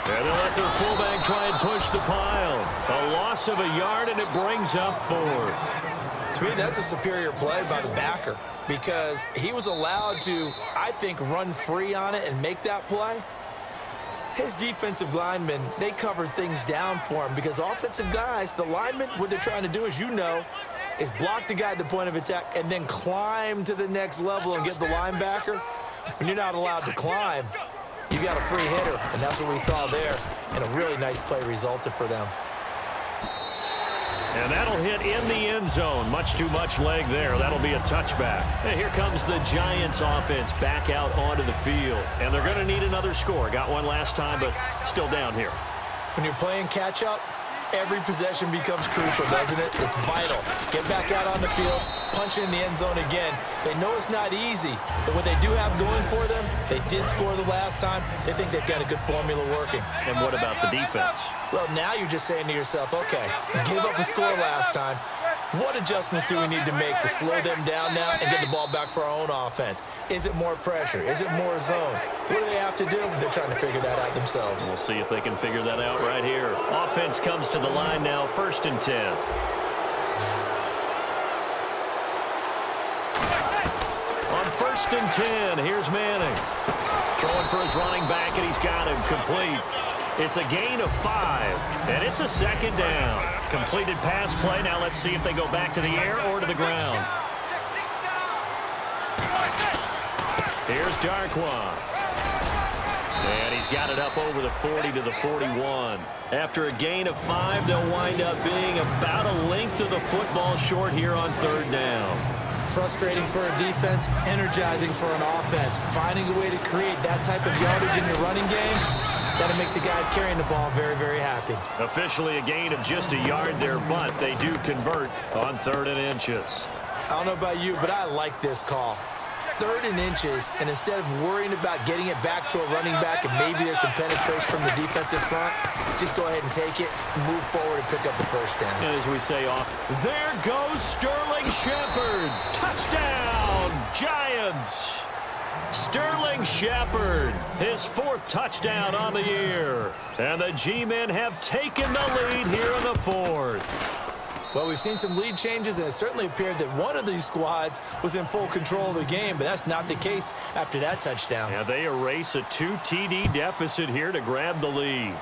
And they'll let their fullback try and push the pile. A loss of a yard, and it brings up 4th. To me, that's a superior play by the backer because he was allowed to, I think, run free on it and make that play. His defensive linemen, they covered things down for him because offensive guys, the linemen, what they're trying to do, as you know, is block the guy at the point of attack and then climb to the next level and get the linebacker. When you're not allowed to climb, you got a free hitter, and that's what we saw there, and a really nice play resulted for them. And that'll hit in the end zone. Much too much leg there. That'll be a touchback. And here comes the Giants offense back out onto the field. And they're going to need another score. Got one last time, but still down here. When you're playing catch-up, every possession becomes crucial, doesn't it? It's vital. Get back out on the field, punch it in the end zone again. They know it's not easy, but what they do have going for them, they did score the last time. They think they've got a good formula working. And what about the defense? Well, now you're just saying to yourself, okay, give up a score last time. What adjustments do we need to make to slow them down now and get the ball back for our own offense? Is it more pressure? Is it more zone? What do they have to do? They're trying to figure that out themselves. We'll see if they can figure that out right here. Offense comes to the line now, 1st and 10. On 1st and 10, here's Manning. Throwing for his running back, and he's got him complete. It's a gain of 5, and it's a 2nd down. Completed pass play. Now let's see if they go back to the air or to the ground. Here's Darquan. And he's got it up over the 40 to the 41. After a gain of 5, they'll wind up being about a length of the football short here on 3rd down. Frustrating for a defense, energizing for an offense. Finding a way to create that type of yardage in your running game, that'll make the guys carrying the ball very, very happy. Officially a gain of just a yard there, but they do convert on 3rd and inches. I don't know about you, but I like this call. 3rd and inches, and instead of worrying about getting it back to a running back and maybe there's some penetration from the defensive front, just go ahead and take it, move forward, and pick up the 1st down. And as we say often, there goes Sterling Shepard. Touchdown, Giants. Sterling Shepard, his 4th touchdown on the year. And the G-men have taken the lead here in the 4th. Well, we've seen some lead changes, and it certainly appeared that one of these squads was in full control of the game, but that's not the case after that touchdown. Yeah, they erase a 2 TD deficit here to grab the lead.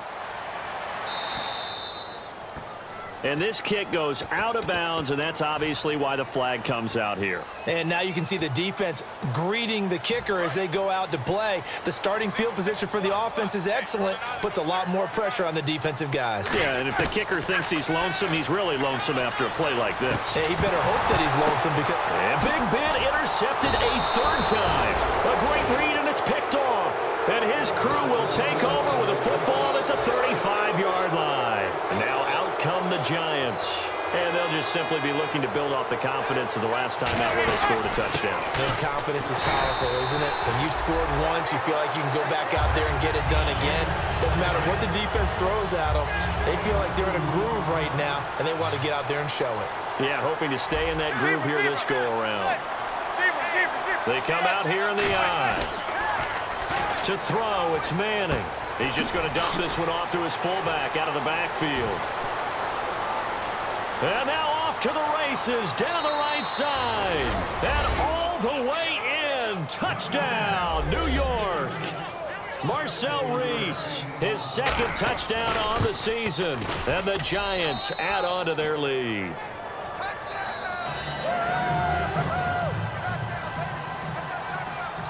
And this kick goes out of bounds, and that's obviously why the flag comes out here. And now you can see the defense greeting the kicker as they go out to play. The starting field position for the offense is excellent, puts a lot more pressure on the defensive guys. Yeah, and if the kicker thinks he's lonesome, he's really lonesome after a play like this. Hey, he better hope that he's lonesome because... And Big Ben intercepted a 3rd time. A great read, and it's picked off. And his crew will take over with a football at the 35-yard line. Now out come the Giants. And they'll just simply be looking to build off the confidence of the last time out where they scored a touchdown. And confidence is powerful, isn't it? When you've scored once, you feel like you can go back out there and get it done again. Doesn't matter what the defense throws at them. They feel like they're in a groove right now, and they want to get out there and show it. Yeah, hoping to stay in that groove here this go-around. They come out here in the eye. To throw, it's Manning. He's just going to dump this one off to his fullback out of the backfield. And now off to the races down the right side. And all the way in. Touchdown, New York. Marcel Reese, his 2nd touchdown on the season. And the Giants add on to their lead.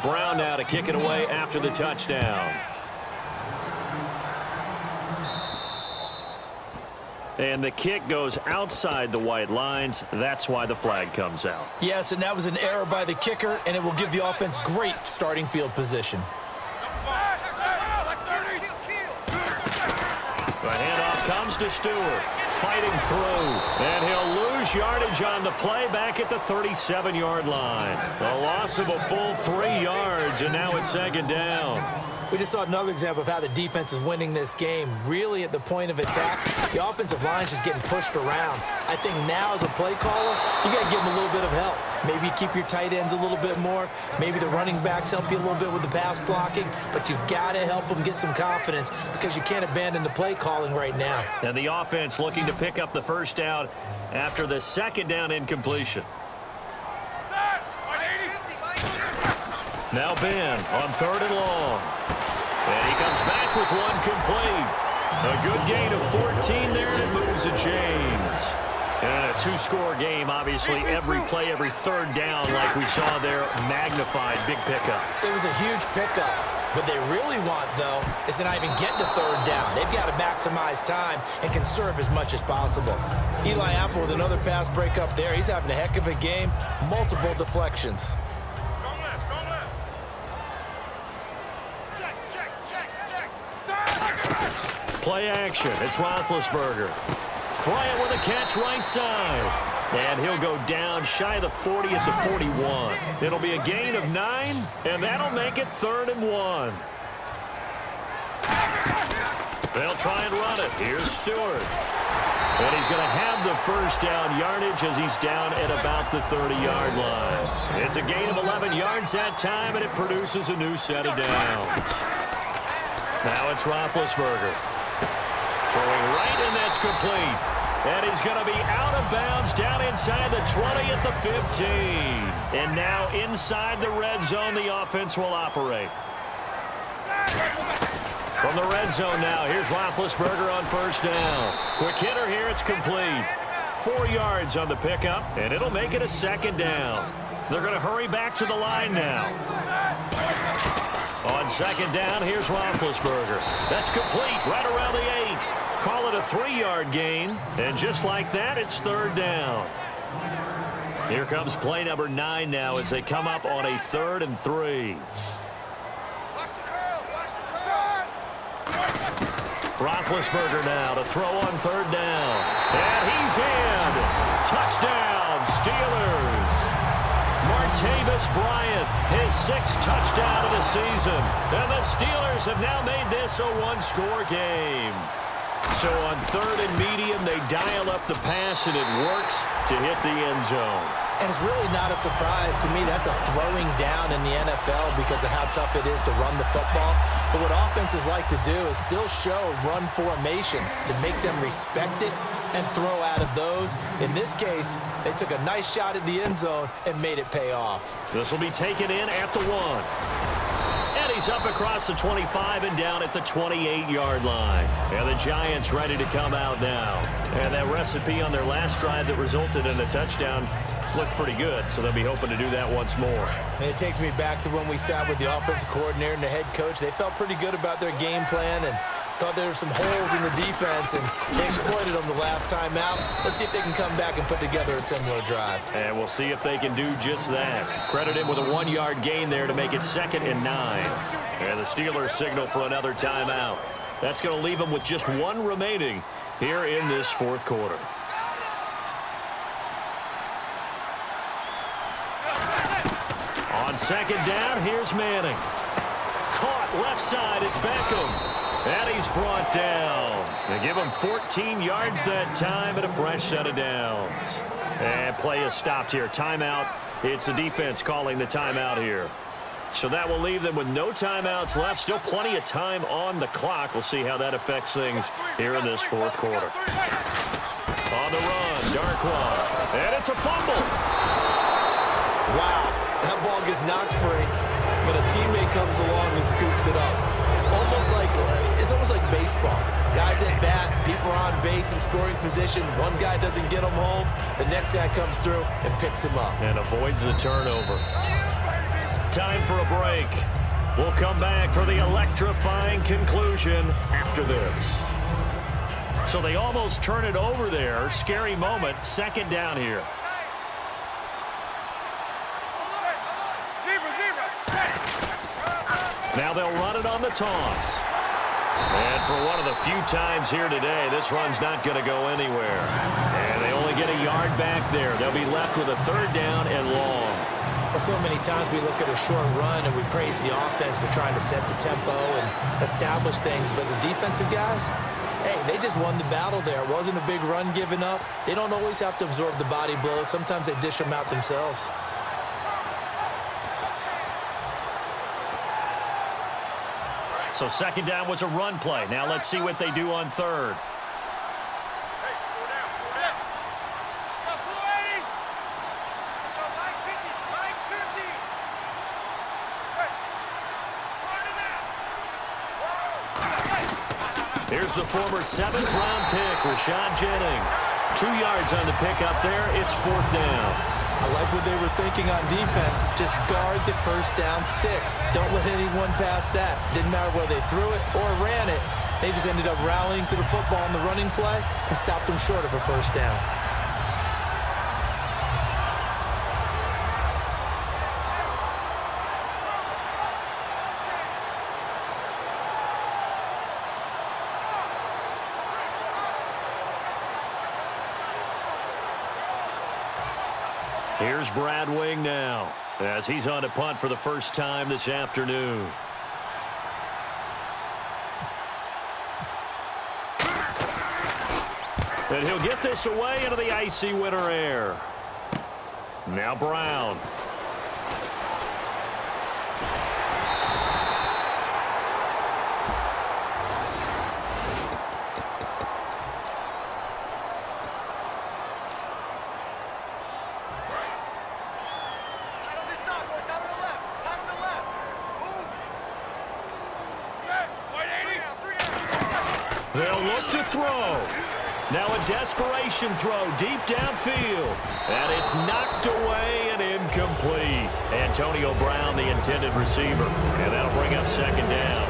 Brown now to kick it away after the touchdown. And the kick goes outside the white lines. That's why the flag comes out. Yes, and that was an error by the kicker, and it will give the offense great starting field position. The handoff comes to Stewart. Fighting through. And he'll lose yardage on the play back at the 37-yard line. A loss of a full 3 yards, and now it's 2nd down. We just saw another example of how the defense is winning this game. Really at the point of attack, the offensive line is just getting pushed around. I think now as a play caller, you got to give them a little bit of help. Maybe keep your tight ends a little bit more. Maybe the running backs help you a little bit with the pass blocking. But you've got to help them get some confidence because you can't abandon the play calling right now. And the offense looking to pick up the first down after the second down incompletion. Now Ben on 3rd and long. And he comes back with one complete. A good gain of 14 there, and it moves the chains. And a two-score game, obviously, every play, every third down, like we saw there, magnified, big pickup. It was a huge pickup. What they really want, though, is to not even get to 3rd down. They've got to maximize time and conserve as much as possible. Eli Apple with another pass breakup there. He's having a heck of a game. Multiple deflections. Play action. It's Roethlisberger. Bryant with a catch right side. And he'll go down shy of the 40 at the 41. It'll be a gain of 9, and that'll make it 3rd and 1. They'll try and run it. Here's Stewart. And he's going to have the first down yardage as he's down at about the 30-yard line. It's a gain of 11 yards that time, and it produces a new set of downs. Now it's Roethlisberger. Throwing right, and that's complete. And he's going to be out of bounds down inside the 20 at the 15. And now inside the red zone, the offense will operate. From the red zone now, here's Roethlisberger on 1st down. Quick hitter here, it's complete. 4 yards on the pickup, and it'll make it a 2nd down. They're going to hurry back to the line now. On 2nd down, here's Roethlisberger. That's complete right around the 8. Call it a 3-yard gain, and just like that, it's 3rd down. Here comes play number 9 now as they come up on a 3rd and 3. Roethlisberger now to throw on 3rd down. And he's in. Touchdown, Steelers. Martavis Bryant, his 6th touchdown of the season. And the Steelers have now made this a 1-score game. So on 3rd and medium, they dial up the pass, and it works to hit the end zone. And it's really not a surprise to me. That's a throwing down in the NFL because of how tough it is to run the football. But what offenses like to do is still show run formations to make them respect it and throw out of those. In this case, they took a nice shot at the end zone and made it pay off. This will be taken in at the 1. And he's up across the 25 and down at the 28-yard line. And the Giants ready to come out now. And that recipe on their last drive that resulted in a touchdown looked pretty good, so they'll be hoping to do that once more. And it takes me back to when we sat with the offensive coordinator and the head coach. They felt pretty good about their game plan and thought there were some holes in the defense, and they exploited them the last time out. Let's see if they can come back and put together a similar drive. And we'll see if they can do just that. Credit him with a 1-yard gain there to make it 2nd and 9. And the Steelers signal for another timeout. That's going to leave them with just 1 remaining here in this 4th quarter. On 2nd down, here's Manning. Caught left side, it's Beckham. And he's brought down. They give him 14 yards that time and a fresh set of downs. And play is stopped here. Timeout. It's the defense calling the timeout here. So that will leave them with no timeouts left. Still plenty of time on the clock. We'll see how that affects things here in this 4th quarter. On the run, Darkwa. And it's a fumble. Wow. That ball gets knocked free, but a teammate comes along and scoops it up. It's almost like baseball. Guys at bat, people are on base in scoring position. One guy doesn't get him home. The next guy comes through and picks him up. And avoids the turnover. Time for a break. We'll come back for the electrifying conclusion after this. So they almost turn it over there. Scary moment. 2nd down here. Now they'll run it on the toss. And for one of the few times here today, this run's not going to go anywhere. And they only get a yard back there. They'll be left with a 3rd down and long. Well, so many times we look at a short run and we praise the offense for trying to set the tempo and establish things, but the defensive guys, hey, they just won the battle there. It wasn't a big run given up. They don't always have to absorb the body blows. Sometimes they dish them out themselves. So second down was a run play. Now let's see what they do on third. Here's the former 7th-round pick, Rashad Jennings. 2 yards on the pickup there. It's fourth down. I like what they were thinking on defense. Just guard the first down sticks. Don't let anyone pass that. Didn't matter whether they threw it or ran it. They just ended up rallying to the football on the running play and stopped them short of a first down. Here's Brad Wing now, as he's on to punt for the first time this afternoon. And he'll get this away into the icy winter air. Now Brown. They'll look to throw. Now a desperation throw deep downfield. And it's knocked away and incomplete. Antonio Brown, the intended receiver. And that'll bring up second down.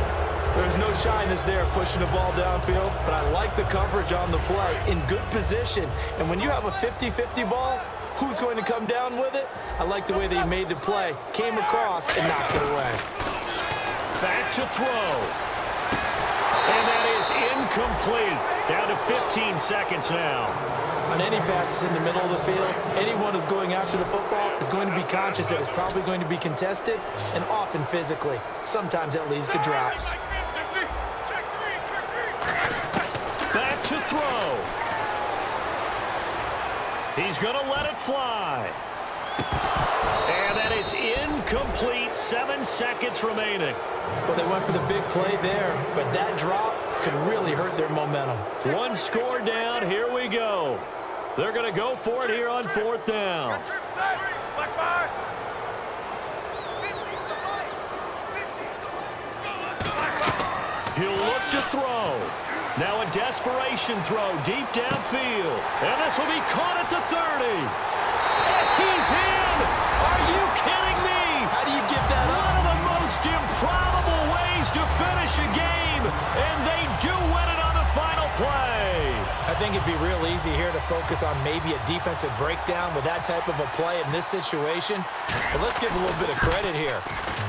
There's no shyness there pushing the ball downfield, but I like the coverage on the play. In good position. And when you have a 50-50 ball, who's going to come down with it? I like the way they made the play. Came across and knocked it away. Back to throw. And that is incomplete. Down to 15 seconds now. On any passes in the middle of the field, anyone who's going after the football is going to be conscious that it's probably going to be contested and often physically. Sometimes that leads to drops. Back to throw. He's going to let it fly. And that is incomplete. 7 seconds remaining. Well, they went for the big play there, but that drop could really hurt their momentum. One score down. Here we go. They're going to go for it here on fourth down. He'll look to throw. Now a desperation throw deep downfield. And this will be caught at the 30. And he's in! Are you kidding me? How do you get that up? One of the most improbable ways to finish a game, and they do win it on the final play. I think it'd be real easy here to focus on maybe a defensive breakdown with that type of a play in this situation. But let's give a little bit of credit here.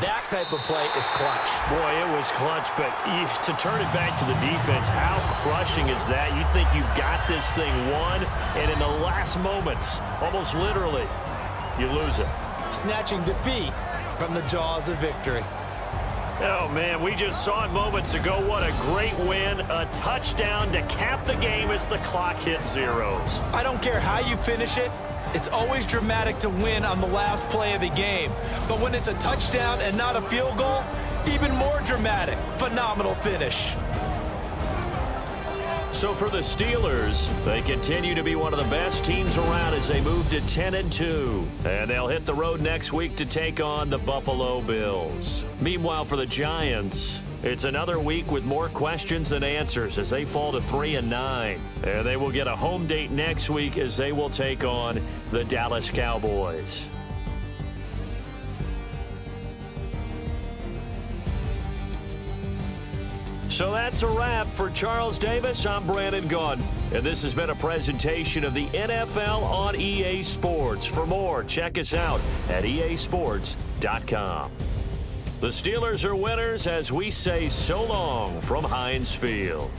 That type of play is clutch. Boy, it was clutch, but to turn it back to the defense, how crushing is that? You think you've got this thing won, and in the last moments, almost literally, you lose it. Snatching defeat from the jaws of victory. Oh, man, we just saw it moments ago. What a great win. A touchdown to cap the game as the clock hit zeros. I don't care how you finish it. It's always dramatic to win on the last play of the game. But when it's a touchdown and not a field goal, even more dramatic. Phenomenal finish. So for the Steelers, they continue to be one of the best teams around as they move to 10-2. And they'll hit the road next week to take on the Buffalo Bills. Meanwhile, for the Giants, it's another week with more questions than answers as they fall to 3-9. And they will get a home date next week as they will take on the Dallas Cowboys. So that's a wrap. For Charles Davis, I'm Brandon Gaudin. And this has been a presentation of the NFL on EA Sports. For more, check us out at easports.com. The Steelers are winners as we say so long from Heinz Field.